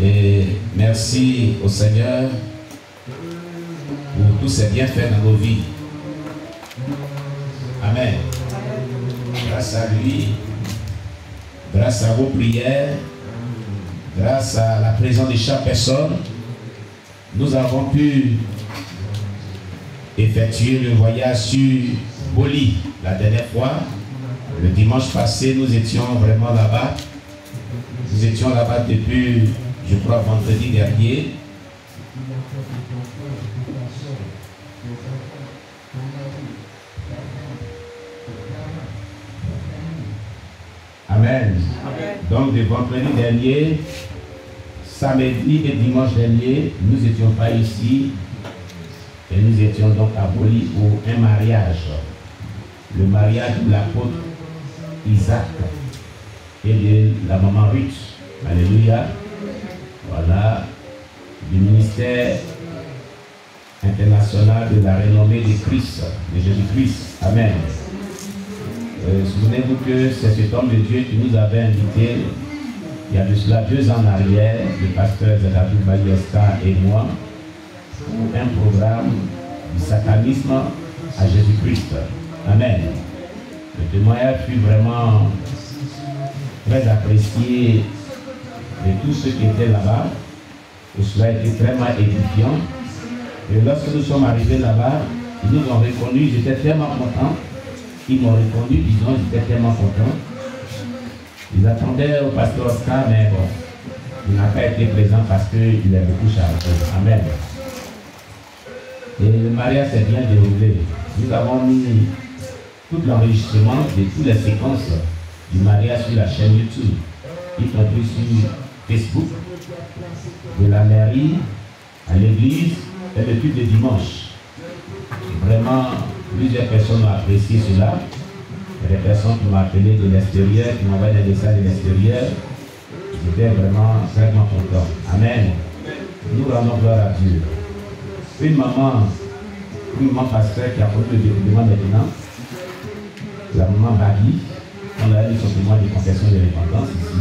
Et merci au Seigneur pour tous ses bienfaits dans nos vies. Amen. Grâce à lui, grâce à vos prières, grâce à la présence de chaque personne, nous avons pu effectuer le voyage sur Boli la dernière fois. Le dimanche passé, nous étions vraiment là-bas. Nous étions là-bas depuis, je crois, vendredi dernier. Amen. Donc, le vendredi dernier, samedi et dimanche dernier, nous n'étions pas ici. Et nous étions donc à Boli pour un mariage. Le mariage de l'apôtre Isaac et de la maman Ruth. Alléluia. Voilà. Du ministère international de la renommée de Christ, de Jésus-Christ. Amen. Souvenez-vous que c'est cet homme de Dieu qui nous avait invités il y a de cela 2 ans en arrière, le pasteur Zadabou Bayesta et moi, pour un programme du satanisme à Jésus-Christ. Amen. Le témoignage fut vraiment très apprécié de tous ceux qui étaient là-bas. Et cela a été vraiment édifiant. Et lorsque nous sommes arrivés là-bas, ils nous ont reconnus, j'étais tellement content. Ils m'ont reconnu, disons, j'étais tellement content. Ils attendaient au pasteur Oscar, mais bon, il n'a pas été présent parce qu'il est beaucoup chargé. Amen. Et le mariage s'est bien déroulé. Nous avons mis tout l'enregistrement de toutes les séquences du mariage sur la chaîne YouTube, y compris sur Facebook, de la mairie à l'église et le culte de dimanche. Vraiment, plusieurs personnes ont apprécié cela. Il y a des personnes qui m'ont appelé de l'extérieur, qui m'ont envoyé des messages de l'extérieur. J'étais vraiment contents. Amen. Nous rendons gloire à Dieu. Une maman pasteur qui a connu le développement maintenant, la maman Bagui, on a eu son témoin de confession de repentance ici.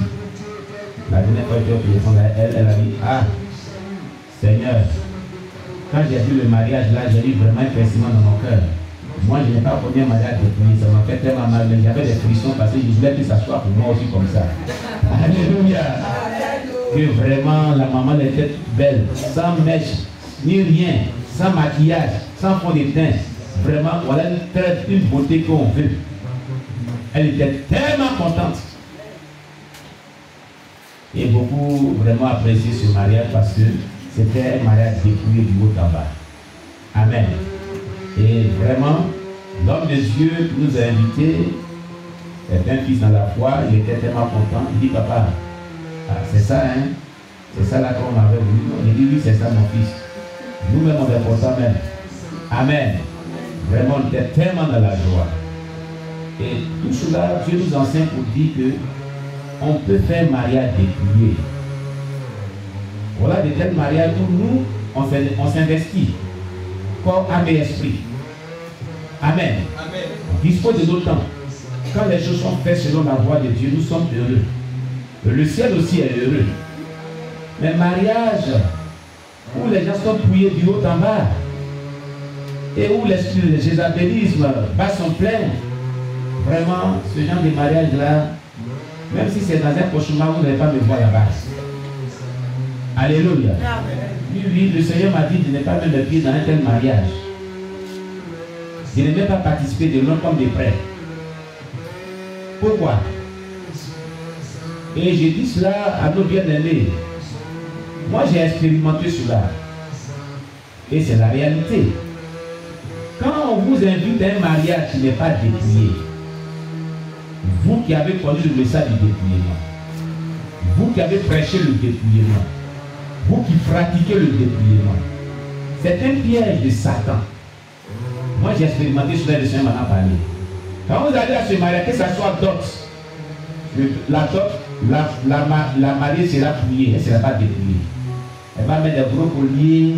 La dernière fois que j'ai au téléphone, elle a dit, ah, Seigneur, quand j'ai vu le mariage là, j'ai eu vraiment un pincement dans mon cœur. Moi, je n'ai pas connu un mariage depuis, ça m'a fait tellement mal, mais j'avais des frissons parce que je voulais que ça soit pour moi aussi comme ça. Alléluia. Que vraiment, la maman était toute belle, sans mèche, ni rien, sans maquillage, sans fond de teint. Vraiment, voilà une beauté qu'on veut. Elle était tellement contente. Et beaucoup vraiment apprécié ce mariage parce que c'était un mariage dépouillé du haut en bas. Amen. Et vraiment, l'homme de Dieu qui nous a invités, c'est un fils dans la foi, il était tellement content. Il dit, papa, ah, c'est ça, hein? C'est ça là qu'on avait voulu. Il dit, oui, c'est ça mon fils. Nous-mêmes, on est contents même. Amen. Vraiment, on était tellement dans la joie. Et tout cela, Dieu nous enseigne pour dire que on peut faire un mariage dépouillé. Voilà de tels mariages où nous, on s'investit. Corps, âme et esprit. Amen. Amen. On dispose de notre temps. Quand les choses sont faites selon la voie de Dieu, nous sommes heureux. Le ciel aussi est heureux. Mais mariage où les gens sont pouillés du haut en bas et où l'esprit de jézabélisme bat son plein, vraiment, ce genre de mariage-là, même si c'est dans un cauchemar, vous n'allez pas me voir là-bas. Alléluia. Oui, le Seigneur m'a dit de ne pas mettre le pied dans un tel mariage. Je ne vais pas participer de l'homme comme des prêtres. Pourquoi? Et j'ai dit cela à nos bien-aimés. Moi, j'ai expérimenté cela. Et c'est la réalité. Quand on vous invite à un mariage qui n'est pas dépouillé, vous qui avez connu le message du dépouillement, vous qui avez prêché le dépouillement, vous qui pratiquez le dépouillement, c'est un piège de Satan. Moi, j'ai expérimenté cela, le Seigneur m'en a parlé. Quand vous allez à ce mariage, que ce soit dot, la dot, la mariée sera pouillée, elle ne sera pas dépouillée. Elle va mettre des gros colliers,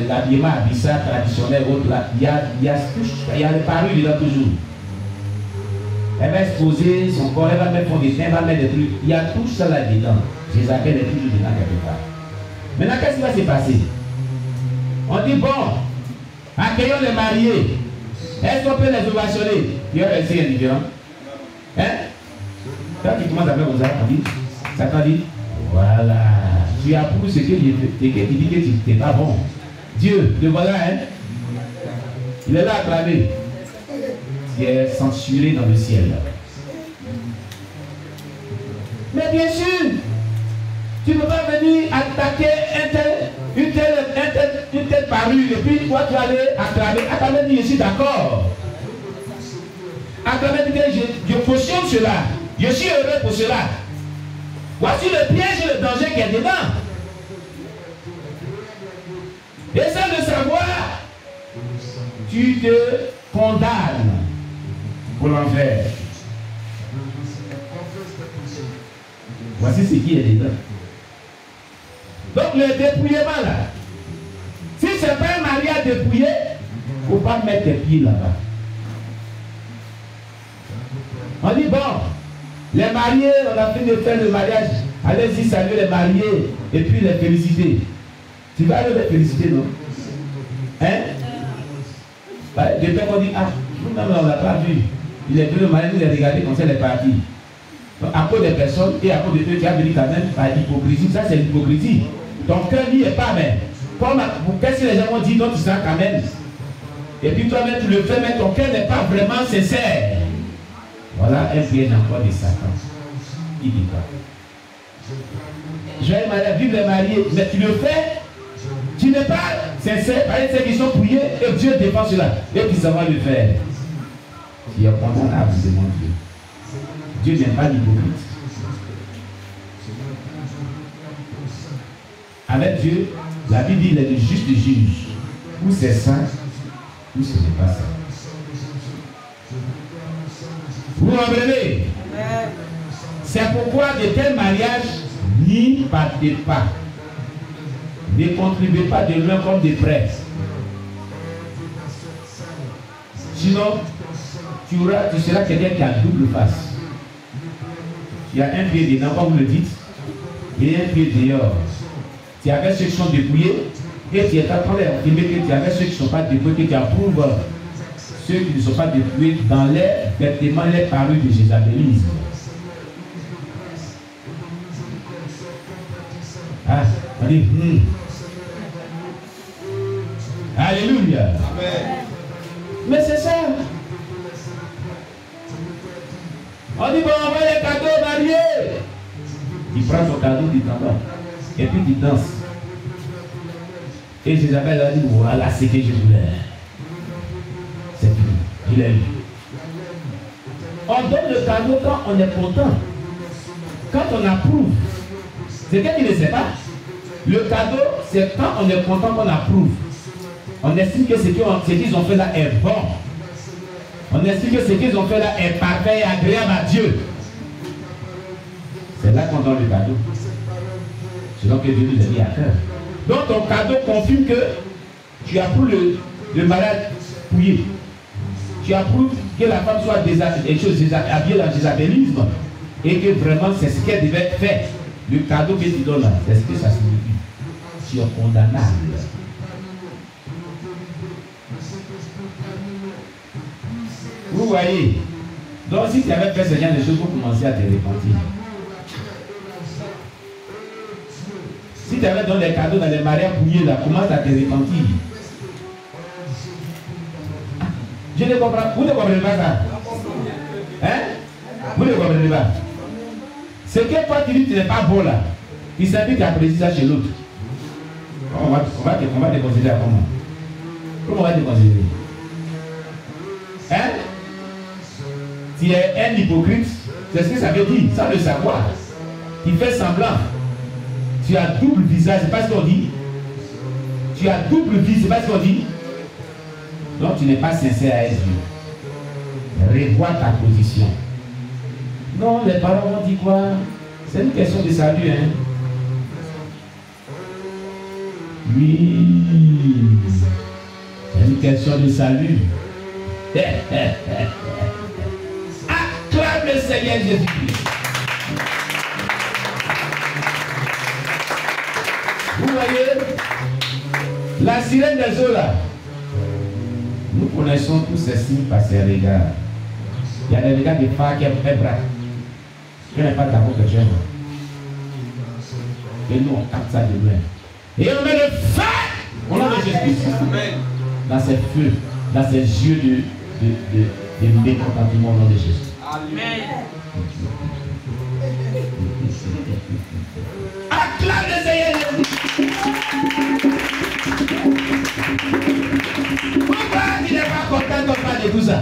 l'habillement abissa traditionnel, autre là, il y a les parures dedans toujours. Elle va exposer son corps, elle va mettre fond de teint, elle va mettre des trucs. Il y a tout ça là-dedans. Jézabel est toujours dedans quelque part. Maintenant, qu'est-ce qui va se passer? On dit, bon, accueillons les mariés. Est-ce qu'on peut les ovationner? Il y a aussi indifférent. Hein? Quand tu commences à faire comme ça, on dit, Satan dit, voilà, tu approuves ce que tu dis que tu n'es pas bon. Dieu, le voilà, hein? Il est là à clamer. Tu es censuré dans le ciel. Mais bien sûr, tu ne peux pas venir attaquer une telle parure et puis toi tu vas aller acclamer. Acclamer dit je suis d'accord. Acclamer dit que je cautionne cela. Je suis heureux pour cela. Voici le piège et le danger qui est dedans. Et sans le savoir, tu te condamnes pour l'enfer. Voici ce qui est dedans. Donc le dépouillement là, si ce n'est pas un mariage dépouillé, il ne faut pas mettre tes pieds là-bas. On dit bon, les mariés, on a fini de faire le mariage, allez-y saluer les mariés et puis les féliciter. Tu vas aller les féliciter, non? Hein? Des gens ont dit, ah, nous-mêmes on n'a pas vu. Il est venu le mariage, il a regardé comme ça, il est parti. Donc, à cause des personnes et à cause de eux, tu as venu quand même par l'hypocrisie. Ça, c'est l'hypocrisie. Ton cœur n'y est pas, mais qu'est-ce que les gens ont dit, donc tu seras quand même. Et puis toi-même, tu le fais, mais ton cœur n'est pas vraiment sincère. Voilà un piège encore de Satan. Il dit quoi? Je vais vivre les mariés, mais tu le fais, tu n'es pas sincère, par exemple, ceux qui sont priés, et Dieu défend cela, et puis ça va le faire. Tu es condamnable devant Dieu. Dieu n'aime pas l'hypocrite. Avec Dieu, la Bible dit qu'il est le juste juge. Ou c'est saint, ou ce n'est pas saint. Vous comprenez? C'est pourquoi de tels mariages n'y partez pas. Ne contribuez pas de loin comme des prêtres. Sinon, tu seras quelqu'un qui a double face. Il y a un pied dedans, comme vous le dites, et un pied dehors. Tu avais ceux qui sont dépouillés, et tu es en train d'affirmer que tu avais ceux qui ne sont pas dépouillés, que tu approuves ceux qui ne sont pas dépouillés dans les vêtements, les parures de jézabélisme. Ah, on dit, Alléluia. Amen. Mais c'est ça. On dit, bon, on va les cadeaux mariés. Il prend son cadeau, il t'en va. Et puis il danse. Et Jézabel a dit, voilà ce que je voulais. C'est fini. Il a eu. On donne le cadeau quand on est content. Quand on approuve. C'est quelqu'un qui ne sait pas. Le cadeau, c'est quand on est content qu'on approuve. On estime que ce qu'ils ont fait là est bon. On estime que ce qu'ils ont fait là est parfait et agréable à Dieu. C'est là qu'on donne le cadeau. C'est donc que Dieu nous a dit à cœur. Donc ton cadeau confirme que tu approuves le malade pouillé. Tu approuves que la femme soit habillée dans le jézabélisme. Et que vraiment c'est ce qu'elle devait faire. Le cadeau que tu donnes là, c'est ce que ça signifie. Tu es condamnable. Vous voyez? Donc si tu avais fait ce genre de choses, pour commencer à te repentir. Si tu avais donné des cadeaux dans les mariages pouillés, là, commence à te repentir. Je ne comprends pas. Vous ne comprenez pas ça? Hein? Vous ne comprenez pas? C'est que toi tu dis que tu n'es pas beau là. Il s'agit tu apprécies ça chez l'autre. On va te considérer comment? Comment on va te considérer? Hein? Tu es un hypocrite, c'est ce que ça veut dire, sans le savoir. Tu fais semblant. Tu as double visage, c'est pas ce qu'on dit. Tu as double vie, c'est pas ce qu'on dit. Donc tu n'es pas sincère à Dieu. Revois ta position. Non, les parents vont dire quoi? C'est une question de salut, hein? Oui. C'est une question de salut. Acclame le Seigneur Jésus-Christ. voyez, la sirène des eaux là, nous connaissons tous ces signes par ces regards. Il y a des regards de phare qui est bras. Qui n'est pas d'accord que j'aime. Et nous on capte ça de loin. Et on met le feu au nom de Jésus. Dans ces feux, dans ces yeux de mécontentement au nom de Jésus. Amen. Acclame le Seigneur. Pourquoi tu n'es pas content de parler de tout ça?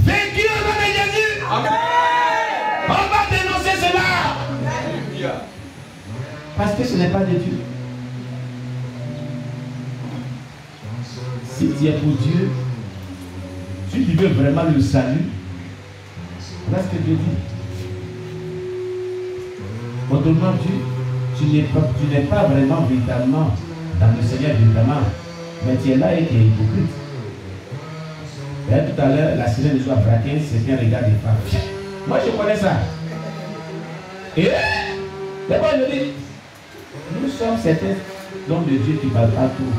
Vaincu au nom de Jésus. Amen. On va dénoncer cela. Parce que ce n'est pas de Dieu. Si tu es pour Dieu, si tu veux vraiment le salut, voilà ce que Dieu dit. Autrement, tu n'es pas vraiment véritablement dans le Seigneur véritablement, mais tu es là et tu es hypocrite. Et tout à l'heure, la sirène de joie braquée, c'était un regard des femmes. Moi, je connais ça. Et d'abord, je dis, nous sommes certains hommes de Dieu qui ne parlent pas tout.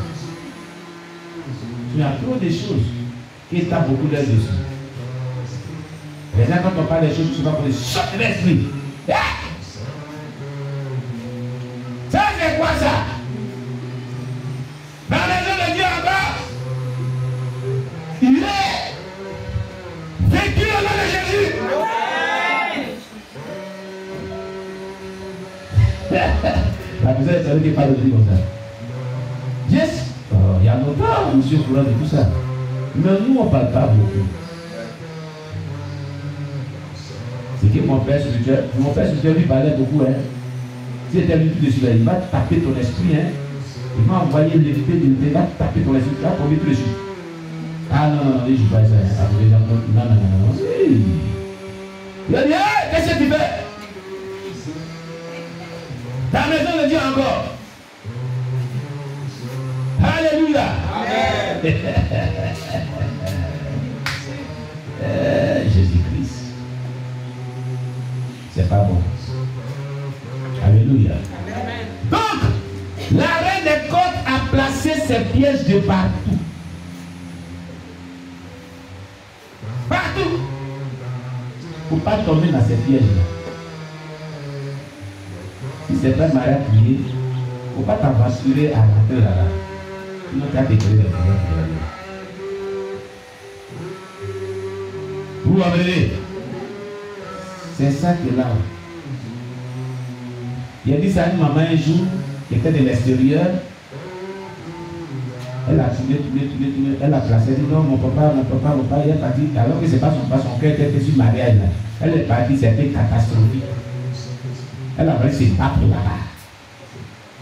Tu as trop de choses qui tapent beaucoup d'heures dessus. Les gens, quand on parle des choses, souvent, on dit choc de l'esprit. Ça, c'est quoi ça? Dans la maison de Dieu encore, il est vécu au nom de Jésus. La misère est celle qui parle de lui comme ça. Yes! Il y a longtemps, nous sommes au courant de tout ça. Mais nous, on ne parle pas beaucoup. C'est que mon père spirituel, lui parlait beaucoup. Hein. Si c'était lui tout dessus, il va taper ton esprit. Hein. Il va envoyer l'épée de il va taper ton esprit. Il va tomber tout dessus. Ah non, non, non, je ne sais pas ça. Non, non, non, non. Il a dit, hey, qu'est-ce que tu fais? Ta maison de Dieu encore. Alléluia. Amen. Jésus-Christ. C'est pas bon. Alléluia. Amen. Donc, la reine des côtes a placé ses pièges de partout. Partout. Pour ne pas tomber dans ces pièges-là. Si c'est pas mariage prié, il ne faut pas t'aventurer à rentrer là-bas. Sinon, tu as déclaré les problèmes. Vous m'avez. C'est ça que là. Il a dit ça à une maman un jour, qui était de l'extérieur. Elle a tourné. Elle a placé, elle dit non, mon papa, il est parti. Alors que ce n'est pas son cœur qui était sur le mariage. Là. Elle est partie, c'était catastrophique. Elle a fallu se battre là-bas.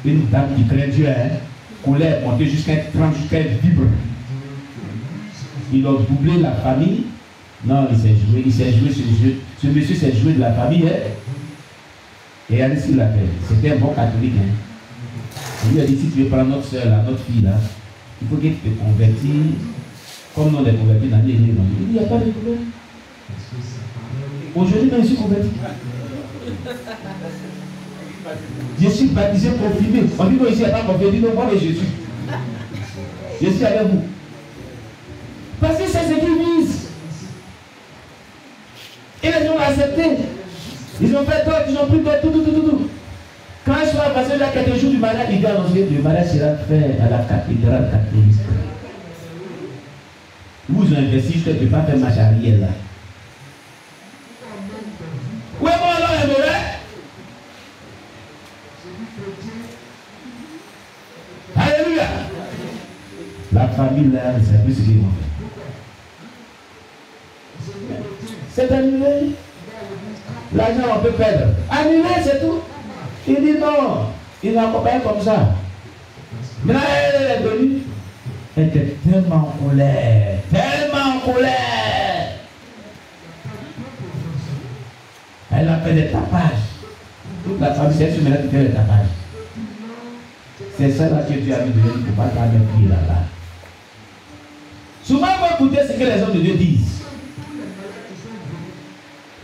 Une dame qui craint Dieu, hein, colère montée jusqu'à 30, jusqu'à vibre. Ils ont doublé la famille. Non, il s'est joué ce jeu. Ce monsieur s'est joué de la famille. Hein. Et regardez ce qu'il a fait. C'était un bon catholique. Hein. Il lui a dit, si tu veux prendre notre soeur, là, notre fille, là, il faut que tu te convertis. Comme nous on est convertis dans l'église. Il n'y a pas de problème. Aujourd'hui, je suis converti. Je suis baptisé, confirmé. On dit non, ici, il n'y a pas converti, non, moi, mais je suis. Je suis avec vous. Parce que c'est ce qu'ils disent. Et les gens ont accepté. Ils ont fait toi, ils ont pris toi, tout. Quand ils sont passés là quelques jours du mariage, ils ont annoncé que le mariage sera fait à la cathédrale catholique. Vous ont investi, je ne peux pas faire marche arrière là. Où est mon alors un mauvais? Alléluia. La famille là, c'est plus ce qu'ils ont fait. C'est annulé. L'argent on peut perdre. Annulé, c'est tout. Il dit non. Il n'a pas comme ça. Maintenant, elle est venue. Elle était tellement en colère. Tellement en colère. Elle a fait des tapages. Toute la famille, c'est sur qui fait des tapages. C'est ça là que Dieu a mis de Dieu pour ne pas garder pied là-bas. Souvent, vous écoutez ce que les hommes de Dieu disent.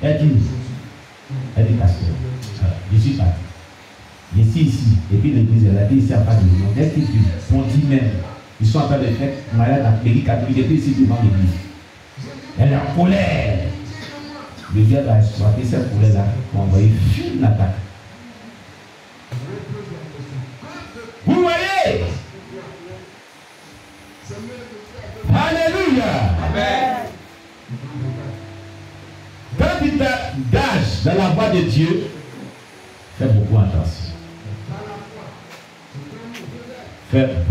Elle dit, pasteur, je suis parti. Je suis ici, et puis l'église est là, et ici à pas de nom. Dès qu'ils font dit même, ils sont en train de faire mariage à l'église catholique, et puis ici devant l'église. Elle est en colère. Le diable va exploiter cette colère-là pour envoyer une attaque. Vous voyez? Alléluia. Amen. Quand tu t'engages dans la voie de Dieu, fais beaucoup attention. Fais beaucoup.